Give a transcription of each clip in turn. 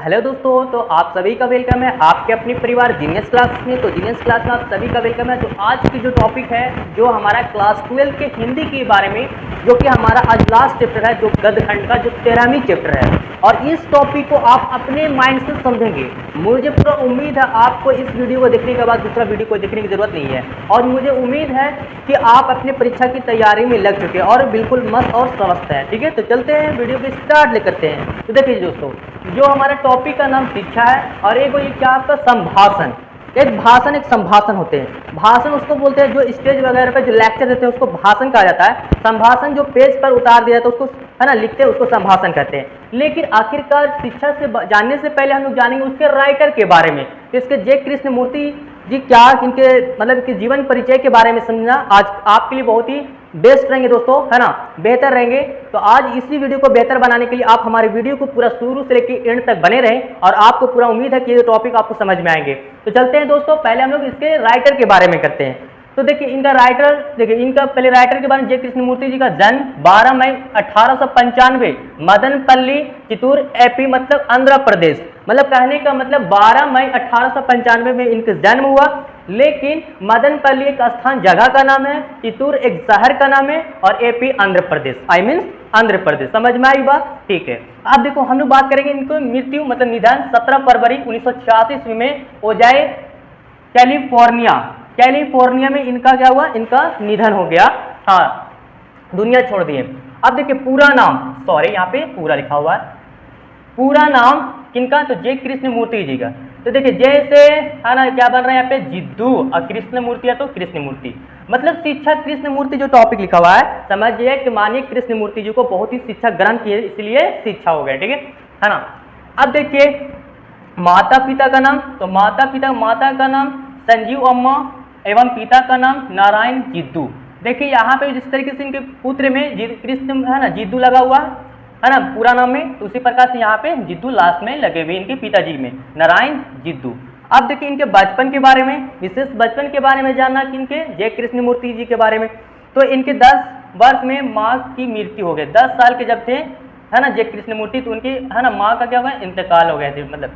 Hello दोस्तों, तो आप सभी का वेलकम है आपके अपनी परिवार जीनियस क्लास में। तो जीनियस क्लास में आप सभी का वेलकम है। तो आज की जो टॉपिक है जो हमारा क्लास 12 के हिंदी के बारे में, जो कि हमारा आज लास्ट चैप्टर है, जो गद्यखंड का जो 13वीं चैप्टर है। और इस टॉपिक को आप अपने माइंड से समझेंगे। मुझे पूरा उम्मीद है आपको इस वीडियो को देखने के बाद दूसरा वीडियो को देखने की जरूरत नहीं है। और मुझे उम्मीद है कि आप अपने परीक्षा की तैयारी में लग चुके हैं और बिल्कुल मस्त और स्वस्थ है। ठीक है, तो चलते हैं वीडियो को स्टार्ट ले करते हैं। तो देखिए दोस्तों, जो हमारा टॉपिक का नाम शिक्षा है और एक ये क्या आपका संभाषण। एक भाषण, एक संभाषण होते हैं। भाषण उसको बोलते हैं जो स्टेज वगैरह पे जो लेक्चर देते हैं उसको भाषण कहा जाता है। संभाषण जो पेज पर उतार दिया जाता है उसको है ना लिखते हैं, उसको संभाषण कहते हैं। लेकिन आखिरकार शिक्षा से जानने से पहले हम लोग जानेंगे उसके राइटर के बारे में। तो इसके जे कृष्णमूर्ति जी क्या इनके मतलब कि जीवन परिचय के बारे में समझना आज आपके लिए बहुत ही बेस्ट रहेंगे दोस्तों, है ना, बेहतर रहेंगे। तो आज इसी वीडियो को बेहतर बनाने के लिए आप हमारे वीडियो को पूरा शुरू से लेकर एंड तक बने रहें और आपको पूरा उम्मीद है कि ये टॉपिक आपको समझ में आएंगे। तो चलते हैं दोस्तों, पहले हम लोग इसके राइटर के बारे में करते हैं। तो देखिए इनका राइटर, देखिए इनका पहले राइटर के बारे में, जे कृष्णमूर्ति जी का जन्म 12 मई 1895 मदनपल्ली चित्तूर एपी मतलब आंध्र प्रदेश, मतलब कहने का मतलब 12 मई 1895 में इनका जन्म हुआ। लेकिन मदनपल्ली एक स्थान जगह का नाम है, चित्तूर एक शहर का नाम है और AP Andhra Pradesh, I mean Andhra Pradesh. समझ में आई बात? ठीक है। अब देखो हम लोग बात करेंगे इनको मृत्यु मतलब निधन 17 फरवरी 1986 ईस्वी में ओजाई कैलिफोर्निया में इनका क्या हुआ, इनका निधन हो गया। हाँ, दुनिया छोड़ दिए। अब देखिए पूरा नाम, सॉरी यहाँ पे पूरा लिखा हुआ है, पूरा नाम किनका, तो जे कृष्णमूर्ति जी का। तो देखिए जैसे है ना क्या बन रहा है यहाँ पे जिद्दू और कृष्णमूर्ति है तो कृष्णमूर्ति, मतलब शिक्षा कृष्णमूर्ति जो टॉपिक लिखा हुआ है समझिए कि मानिए कृष्णमूर्ति जी को बहुत ही शिक्षा ग्रहण की है, इसलिए शिक्षा हो गया। ठीक है ना। अब देखिए माता पिता का नाम, तो माता का नाम संजीव अम्मा एवं पिता का नाम नारायण जिद्दू। देखिए यहाँ पे जिस तरीके से इनके पुत्र में कृष्ण है ना जिद्दू लगा हुआ है ना पूरा नाम में, तो उसी प्रकार से यहाँ पे जिद्दू लास्ट में लगे हुए इनके पिताजी में नारायण जिद्दू। अब देखिए इनके बचपन के बारे में, विशेष बचपन के बारे में जानना कि इनके जय कृष्णमूर्ति जी के बारे में। तो इनके 10 वर्ष में माँ की मृत्यु हो गई। 10 साल के जब थे है ना जय कृष्णमूर्ति, तो उनकी है ना माँ का क्या हुआ, इंतकाल हो गया थे, मतलब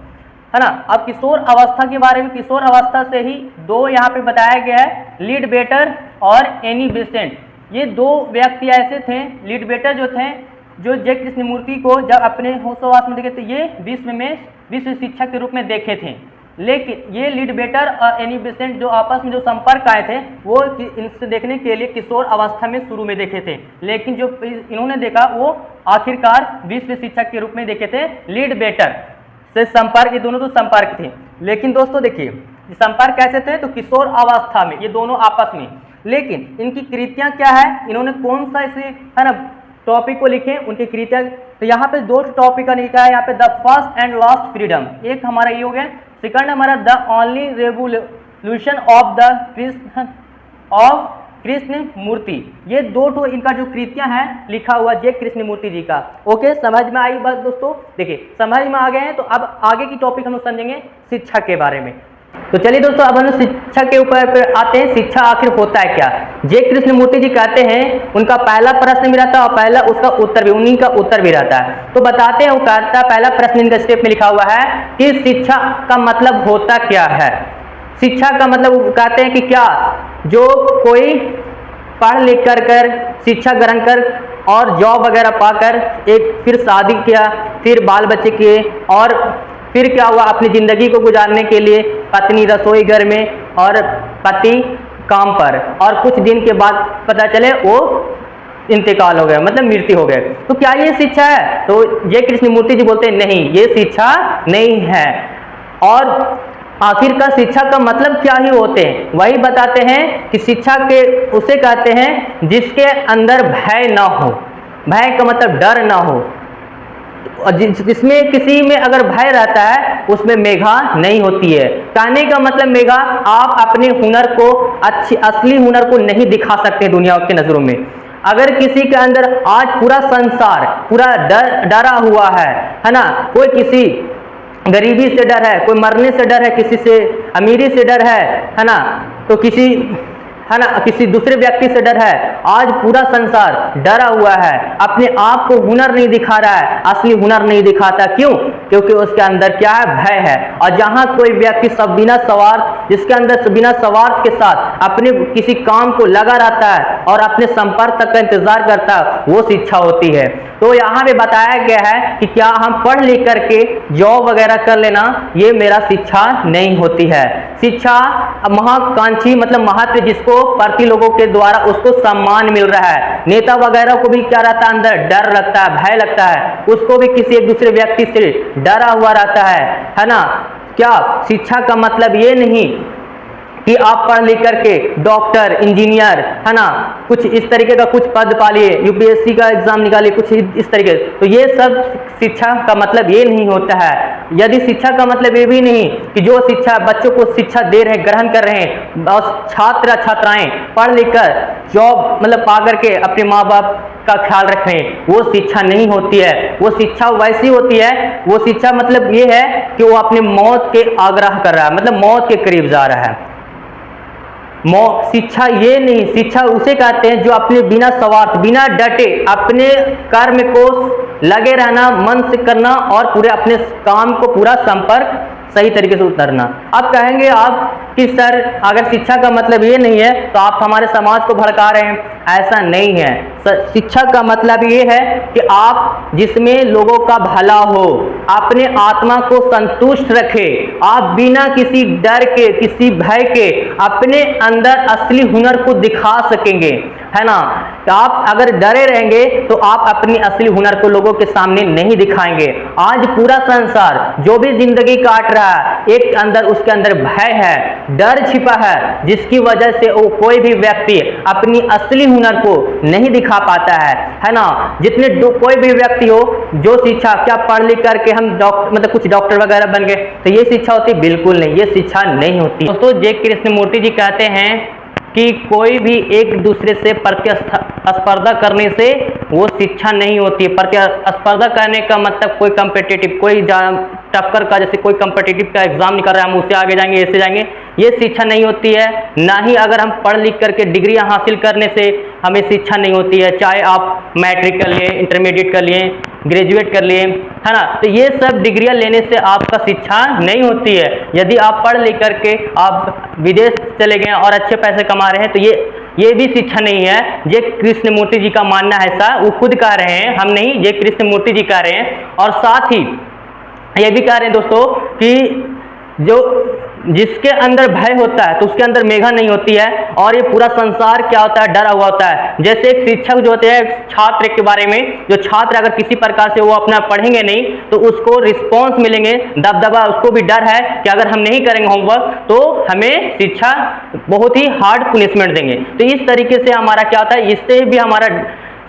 है ना। अब किशोर अवस्था के बारे में, किशोर अवस्था से ही दो यहाँ पे बताया गया है, लीड बेटर और एनी बेसेंट। ये दो व्यक्ति ऐसे थे, लीड बेटर जो थे, जो जे कृष्णमूर्ति को जब अपने होशोवास में देखे थे ये विश्व शिक्षक के रूप में देखे थे। लेकिन ये लीड बेटर और एनी बेसेंट जो आपस में जो संपर्क आए थे वो इनसे देखने के लिए किशोर अवस्था में शुरू में देखे थे, लेकिन जो इन्होंने देखा वो आखिरकार विश्व शिक्षक के रूप में देखे थे। लीड बेटर से संपर्क, ये दोनों तो संपर्क थे, लेकिन दोस्तों देखिए संपर्क कैसे थे, तो किशोर अवस्था में ये दोनों आपस में। लेकिन इनकी कृतियां क्या है, इन्होंने कौन सा इसे है ना टॉपिक को लिखे, उनकी कृतियां। तो यहाँ पे दो टॉपिक का लिखा है, यहाँ पे the first and last freedom, एक हमारा ये हो गया। सेकंड हमारा the only revolution of the Krishnamurti. ये दो तो इनका जो कृतियां हैं लिखा हुआ जे कृष्णमूर्ति जी का। ओके, समझ में आई बात दोस्तों? देखिए समझ में आ गए हैं, तो अब आगे की टॉपिक हम लोग समझेंगे शिक्षा के बारे में। तो चलिए दोस्तों अब हम शिक्षा के ऊपर आते हैं। शिक्षा आखिर होता है क्या? जे कृष्णमूर्ति जी कहते हैं, उनका पहला प्रश्न भी रहता है और पहला उसका उत्तर भी, उन्हीं का उत्तर भी रहता है। तो बताते हैं, वो कहता है पहला प्रश्न इनका स्टेप में लिखा हुआ है कि शिक्षा का मतलब होता क्या है। शिक्षा का मतलब कहते हैं कि क्या जो कोई पढ़ लिख कर शिक्षा ग्रहण कर और जॉब वगैरह पाकर एक फिर शादी किया, फिर बाल बच्चे किए और फिर क्या हुआ, अपनी ज़िंदगी को गुजारने के लिए पत्नी रसोई घर में और पति काम पर, और कुछ दिन के बाद पता चले वो इंतकाल हो गया, मतलब मृत्यु हो गए। तो क्या ये शिक्षा है? तो ये कृष्णमूर्ति जी बोलते हैं नहीं, ये शिक्षा नहीं है। और आखिरकार शिक्षा का मतलब क्या ही होते हैं, वही बताते हैं कि शिक्षा के उसे कहते हैं जिसके अंदर भय ना हो। भय का मतलब डर ना हो, जिसमें किसी में अगर भय रहता है उसमें मेघा नहीं होती है। कहने का मतलब मेघा, आप अपने हुनर को असली हुनर को नहीं दिखा सकते दुनिया के नजरों में। अगर किसी के अंदर आज पूरा संसार पूरा डरा हुआ है ना, कोई किसी गरीबी से डर है, कोई मरने से डर है, किसी से अमीरी से डर है ना, तो किसी है ना, किसी दूसरे व्यक्ति से डर है। आज पूरा संसार डरा हुआ है, अपने आप को हुनर नहीं दिखा रहा है, असली हुनर नहीं दिखाता। क्यों? क्योंकि उसके अंदर क्या है? भय है। और जहां कोई व्यक्ति सब बिना स्वार्थ, जिसके अंदर बिना स्वार्थ के साथ अपने किसी काम को लगा रहता है और अपने संपर्क तक का इंतजार करता है, वो शिक्षा होती है। तो यहाँ पे बताया गया है कि क्या हम पढ़ लिख करके जॉब वगैरह कर लेना, ये मेरा शिक्षा नहीं होती है। शिक्षा महत्वाकांक्षी मतलब महत्व जिसको प्रति लोगों के द्वारा उसको सम्मान मिल रहा है। नेता वगैरह को भी क्या रहता है? अंदर डर लगता है, भय लगता है, उसको भी किसी एक दूसरे व्यक्ति से डरा हुआ रहता है ना। क्या शिक्षा का मतलब ये नहीं कि आप पढ़ लिख करके डॉक्टर, इंजीनियर, है ना, कुछ इस तरीके का कुछ पद पालिए, यूपीएससी का एग्जाम निकालिए, कुछ इस तरीके। तो ये सब शिक्षा का मतलब ये नहीं होता है। यदि शिक्षा का मतलब ये भी नहीं कि जो शिक्षा बच्चों को शिक्षा दे रहे हैं, ग्रहण कर रहे हैं, और छात्र छात्राएं पढ़ लिख कर जॉब मतलब पा करके अपने माँ बाप का ख्याल रख रहे हैं, वो शिक्षा नहीं होती है। वो शिक्षा वैसी होती है, वो शिक्षा मतलब ये है कि वो अपने मौत के आग्रह कर रहा है, मतलब मौत के करीब जा रहा है। शिक्षा ये नहीं, शिक्षा उसे कहते हैं जो अपने बिना स्वार्थ, बिना डटे अपने कर्म को लगे रहना, मन से करना और पूरे अपने काम को पूरा संपर्क सही तरीके से उतरना। अब कहेंगे आप कि सर अगर शिक्षा का मतलब ये नहीं है तो आप हमारे समाज को भड़का रहे हैं। ऐसा नहीं है। शिक्षा का मतलब ये है कि आप जिसमें लोगों का भला हो, अपने आत्मा को संतुष्ट रखे, आप बिना किसी डर के, किसी भय के अपने अंदर असली हुनर को दिखा सकेंगे, है ना। आप अगर डरे रहेंगे तो आप अपनी असली हुनर को लोगों के सामने नहीं दिखाएंगे। आज पूरा संसार जो भी जिंदगी काट रहा है, एक अंदर उसके अंदर भय है, डर छिपा है, जिसकी वजह से वो कोई भी व्यक्ति अपनी असली हुनर को नहीं दिखा पाता है ना। जितने कोई भी व्यक्ति हो, जो शिक्षा क्या पढ़ लिख करके हम डॉक्टर मतलब कुछ डॉक्टर वगैरह बन गए तो ये शिक्षा होती? बिल्कुल नहीं, ये शिक्षा नहीं होती। दोस्तों जे कृष्णमूर्ति जी कहते हैं कि कोई भी एक दूसरे से प्रतिस्पर्धा करने से वो शिक्षा नहीं होती है। प्रतिस्पर्धा करने का मतलब कोई कम्पिटिटिव, कोई टक्कर का, जैसे कोई कम्पिटिटिव का एग्जाम निकल रहा है, हम उससे आगे जाएंगे, ऐसे जाएंगे, ये शिक्षा नहीं होती है। ना ही अगर हम पढ़ लिख करके डिग्रियां हासिल करने से हमें शिक्षा नहीं होती है। चाहे आप मैट्रिक कर लिए, इंटरमीडिएट कर लिए, ग्रेजुएट कर लिए, है ना, तो ये सब डिग्रियां लेने से आपका शिक्षा नहीं होती है। यदि आप पढ़ लिख करके आप विदेश चले गए और अच्छे पैसे कमा रहे हैं तो ये भी शिक्षा नहीं है। जे कृष्णमूर्ति जी का मानना है ऐसा, वो खुद कह रहे हैं, हम नहीं, जे कृष्णमूर्ति जी कह रहे हैं। और साथ ही ये भी कह रहे हैं दोस्तों कि जो जिसके अंदर भय होता है तो उसके अंदर मेघा नहीं होती है। और ये पूरा संसार क्या होता है? डरा हुआ होता है। जैसे एक शिक्षक जो होते हैं, छात्र के बारे में, जो छात्र अगर किसी प्रकार से वो अपना पढ़ेंगे नहीं तो उसको रिस्पॉन्स मिलेंगे, दबदबा, उसको भी डर है कि अगर हम नहीं करेंगे होमवर्क तो हमें शिक्षा बहुत ही हार्ड पनिशमेंट देंगे। तो इस तरीके से हमारा क्या होता है? इससे भी हमारा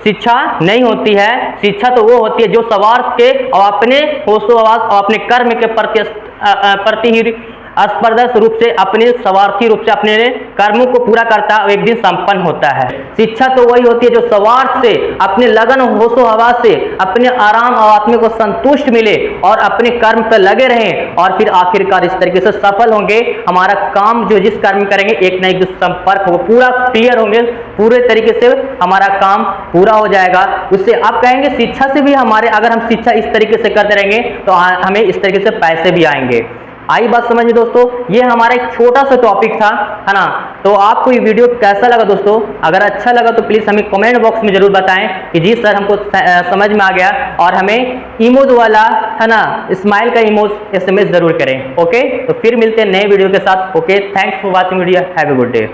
शिक्षा नहीं होती है। शिक्षा तो वो होती है जो स्वार्थ के और अपने होशोहवास और अपने कर्म के प्रति ही अस्पर्धक रूप से, अपने स्वार्थी रूप से अपने कर्मों को पूरा करता है और एक दिन संपन्न होता है। शिक्षा तो वही होती है जो स्वार्थ से, अपने लगन होशो हवास से अपने आराम और आत्मा को संतुष्ट मिले और अपने कर्म पर लगे रहें और फिर आखिरकार इस तरीके से सफल होंगे। हमारा काम जो जिस कर्म करेंगे एक न एक संपर्क होगा, पूरा क्लियर होंगे, पूरे तरीके से हमारा काम पूरा हो जाएगा। उससे आप कहेंगे शिक्षा से भी हमारे, अगर हम शिक्षा इस तरीके से करते रहेंगे तो हमें इस तरीके से पैसे भी आएंगे। आई बात समझ में दोस्तों? ये हमारा एक छोटा सा टॉपिक था, है ना। तो आपको ये वीडियो कैसा लगा दोस्तों? अगर अच्छा लगा तो प्लीज़ हमें कमेंट बॉक्स में जरूर बताएं कि जी सर हमको समझ में आ गया, और हमें इमोज वाला, है ना, स्माइल का इमोज SMS जरूर करें। ओके, तो फिर मिलते हैं नए वीडियो के साथ। Okay, thanks for watching video, have a good day.